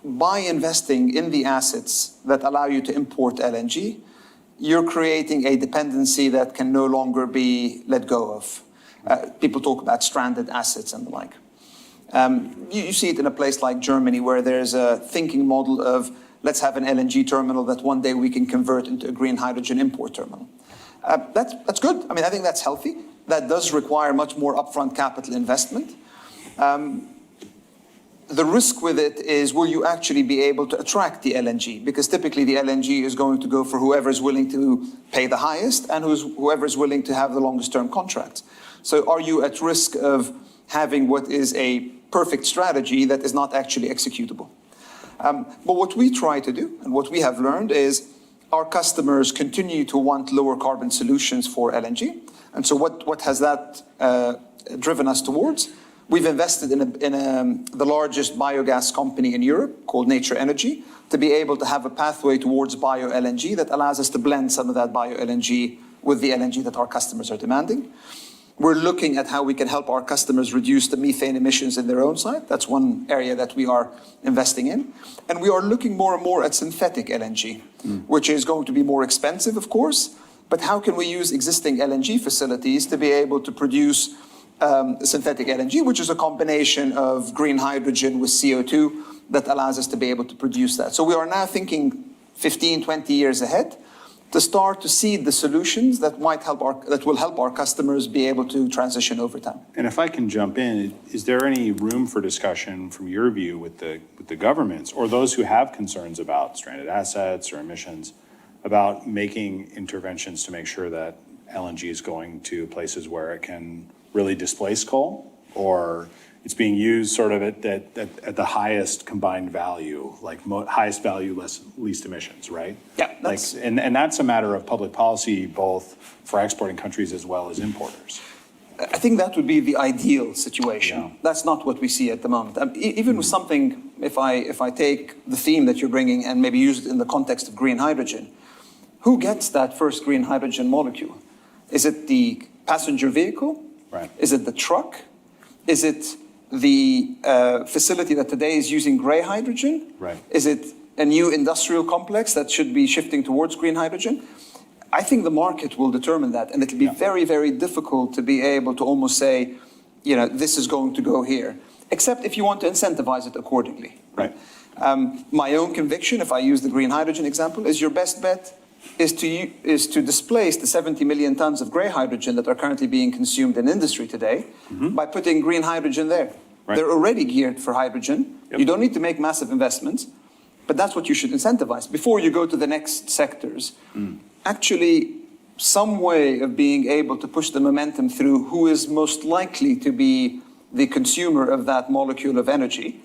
by investing in the assets that allow you to import LNG, you're creating a dependency that can no longer be let go of. People talk about stranded assets and the like. You see it in a place like Germany, where there's a thinking model of let's have an LNG terminal that one day we can convert into a green hydrogen import terminal. That's good. I mean, I think that's healthy. That does require much more upfront capital investment. The risk with it is, will you actually be able to attract the LNG? Because typically the LNG is going to go for whoever is willing to pay the highest and whoever is willing to have the longest term contracts. So are you at risk of having what is a perfect strategy that is not actually executable? But what we try to do and what we have learned is our customers continue to want lower carbon solutions for LNG. And so what has that driven us towards? We've invested in the largest biogas company in Europe called Nature Energy to be able to have a pathway towards bio-LNG that allows us to blend some of that bio-LNG with the LNG that our customers are demanding. We're looking at how we can help our customers reduce the methane emissions in their own site. That's one area that we are investing in. And we are looking more and more at synthetic LNG, which is going to be more expensive, of course. But how can we use existing LNG facilities to be able to produce synthetic LNG, which is a combination of green hydrogen with CO2 that allows us to be able to produce that. So we are now thinking 15, 20 years ahead to start to seed the solutions that will help our customers be able to transition over time. And if I can jump in, is there any room for discussion from your view with the governments or those who have concerns about stranded assets or emissions about making interventions to make sure that LNG is going to places where it can really displace coal, or it's being used sort of at the highest combined value, like highest value, least emissions, right? Yeah. And that's a matter of public policy, both for exporting countries as well as importers. I think that would be the ideal situation. Yeah. That's not what we see at the moment. Even with something, if I take the theme that you're bringing and maybe use it in the context of green hydrogen, who gets that first green hydrogen molecule? Is it the passenger vehicle? Right. Is it the truck? Is it the facility that today is using gray hydrogen? Right. Is it a new industrial complex that should be shifting towards green hydrogen? I think the market will determine that, and it'll be very, very difficult to be able to almost say, this is going to go here, except if you want to incentivize it accordingly. Right. My own conviction, if I use the green hydrogen example, is your best bet is to displace the 70 million tons of gray hydrogen that are currently being consumed in industry today by putting green hydrogen there. Right. They're already geared for hydrogen. Yep. You don't need to make massive investments, but that's what you should incentivize before you go to the next sectors. Actually, some way of being able to push the momentum through who is most likely to be the consumer of that molecule of energy,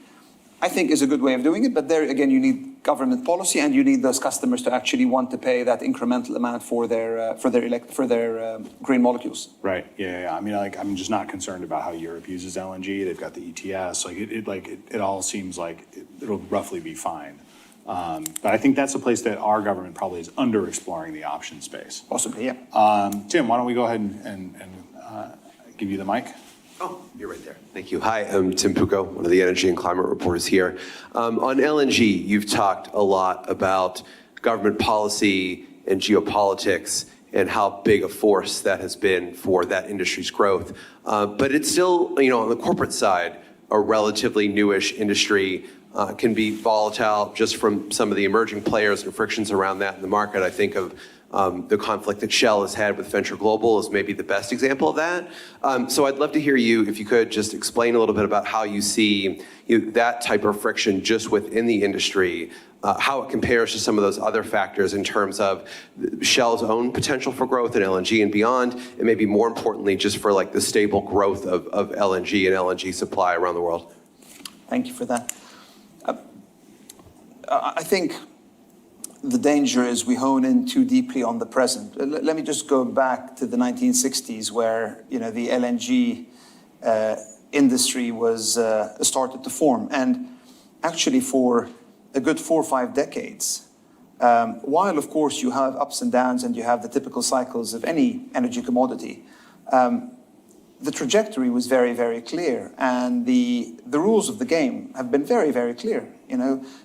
I think is a good way of doing it. But there again, you need government policy, and you need those customers to actually want to pay that incremental amount for their green molecules. Right. Yeah. I mean, like, I'm just not concerned about how Europe uses LNG. They've got the ETS. Like, it all seems like it'll roughly be fine. But I think that's a place that our government probably is under exploring the option space. Possibly, yeah. Tim, why don't we go ahead and give you the mic? Oh, you're right there. Thank you. Hi, I'm Tim Pucco, one of the energy and climate reporters here. On LNG, you've talked a lot about government policy and geopolitics and how big a force that has been for that industry's growth. But it's still, on the corporate side, a relatively newish industry, can be volatile just from some of the emerging players and frictions around that in the market. I think of the conflict that Shell has had with Venture Global is maybe the best example of that. So I'd love to hear you, if you could, just explain a little bit about how you see that type of friction just within the industry, how it compares to some of those other factors in terms of Shell's own potential for growth in LNG and beyond, and maybe more importantly, just for like the stable growth of LNG and LNG supply around the world. Thank you for that. I think the danger is we hone in too deeply on the present. Let me just go back to the 1960s where, the LNG industry was started to form. And actually for a good 4 or 5 decades, while of course you have ups and downs and you have the typical cycles of any energy commodity, the trajectory was very, very clear. And the rules of the game have been very, very clear.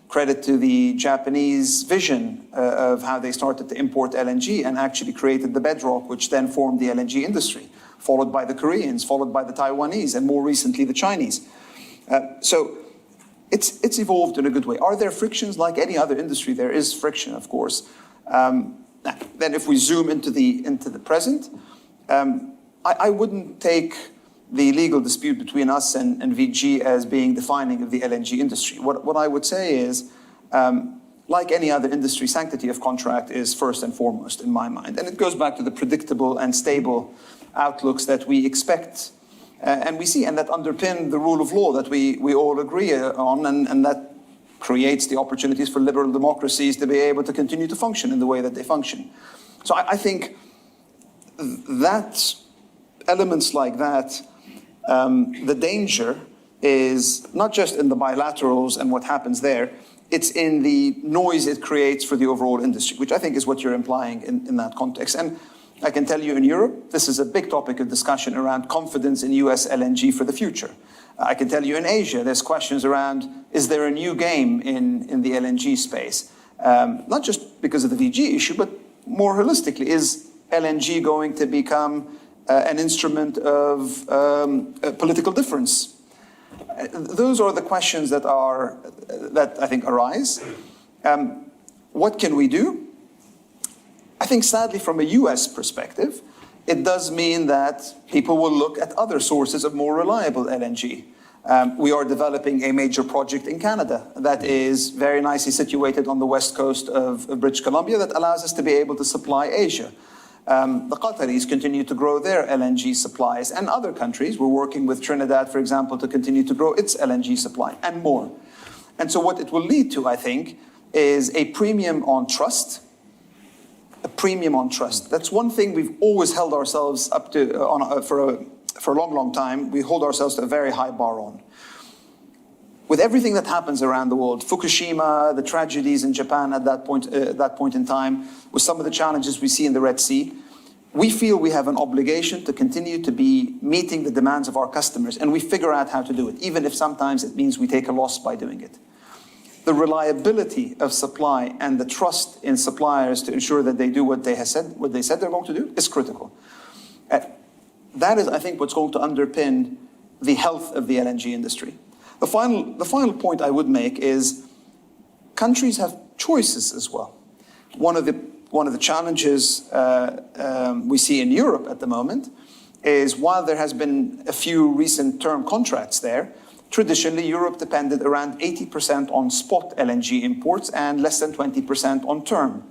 Credit to the Japanese vision of how they started to import LNG and actually created the bedrock, which then formed the LNG industry, followed by the Koreans, followed by the Taiwanese, and more recently the Chinese. So it's evolved in a good way. Are there frictions? Like any other industry, there is friction, of course. Then if we zoom into the present, I wouldn't take the legal dispute between us and VG as being defining of the LNG industry. What I would say is, like any other industry, sanctity of contract is first and foremost in my mind. And it goes back to the predictable and stable outlooks that we expect and we see, and that underpin the rule of law that we all agree on, and that creates the opportunities for liberal democracies to be able to continue to function in the way that they function. So I think that elements like that, the danger is not just in the bilaterals and what happens there, it's in the noise it creates for the overall industry, which I think is what you're implying in that context. And I can tell you in Europe, this is a big topic of discussion around confidence in US LNG for the future. I can tell you in Asia, there's questions around, is there a new game in the LNG space? Not just because of the VG issue, but more holistically, is LNG going to become an instrument of political difference? Those are the questions that I think arise. What can we do? I think sadly from a US perspective, it does mean that people will look at other sources of more reliable LNG. We are developing a major project in Canada that is very nicely situated on the west coast of British Columbia that allows us to be able to supply Asia. The Qataris continue to grow their LNG supplies, and other countries, we're working with Trinidad, for example, to continue to grow its LNG supply, and more. And so what it will lead to, I think, is a premium on trust. A premium on trust. That's one thing we've always held ourselves up to for a long, long time. We hold ourselves to a very high bar on. With everything that happens around the world, Fukushima, the tragedies in Japan at that point in time, with some of the challenges we see in the Red Sea, we feel we have an obligation to continue to be meeting the demands of our customers, and we figure out how to do it, even if sometimes it means we take a loss by doing it. The reliability of supply and the trust in suppliers to ensure that they do what they said they're going to do is critical. That is, I think, what's going to underpin the health of the LNG industry. The final point I would make is countries have choices as well. One of the challenges we see in Europe at the moment is, while there has been a few recent term contracts there, traditionally Europe depended around 80% on spot LNG imports and less than 20% on term.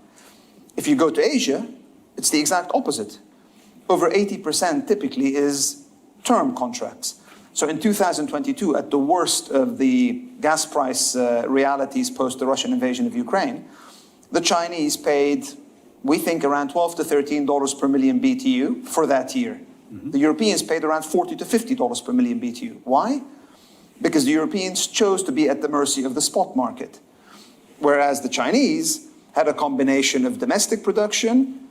If you go to Asia, It's the exact opposite. Over 80% typically is term contracts. So in 2022, at the worst of the gas price realities post the Russian invasion of Ukraine, the Chinese paid, we think, around $12 to $13 per million BTU for that year. The Europeans paid around $40 to $50 per million BTU. Why? Because the Europeans chose to be at the mercy of the spot market, whereas the Chinese had a combination of domestic production,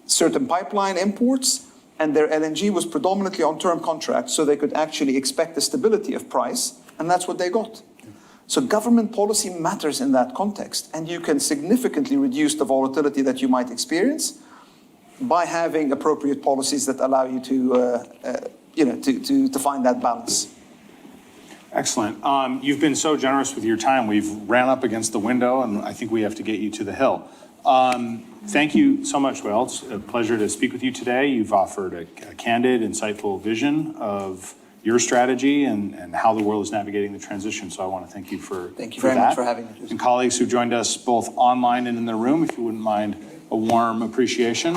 certain pipeline imports, and their LNG was predominantly on term contracts, so they could actually expect the stability of price, and that's what they got. So government policy matters in that context, and you can significantly reduce the volatility that you might experience by having appropriate policies that allow you to find that balance. Excellent. You've been so generous with your time. We've ran up against the window, and I think we have to get you to the hill. Thank you so much, Wael. It's a pleasure to speak with you today. You've offered a candid, insightful vision of your strategy and how the world is navigating the transition. So I want to thank you for that. Thank you very much for having me. And colleagues who joined us both online and in the room, if you wouldn't mind a warm appreciation.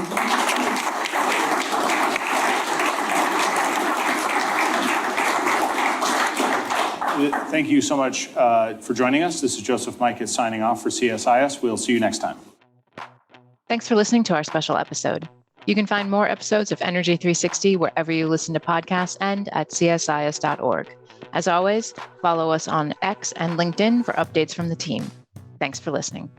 Thank you so much for joining us. This is Joseph Majkut signing off for CSIS. We'll see you next time. Thanks for listening to our special episode. You can find more episodes of Energy 360 wherever you listen to podcasts and at csis.org. As always, follow us on X and LinkedIn for updates from the team. Thanks for listening.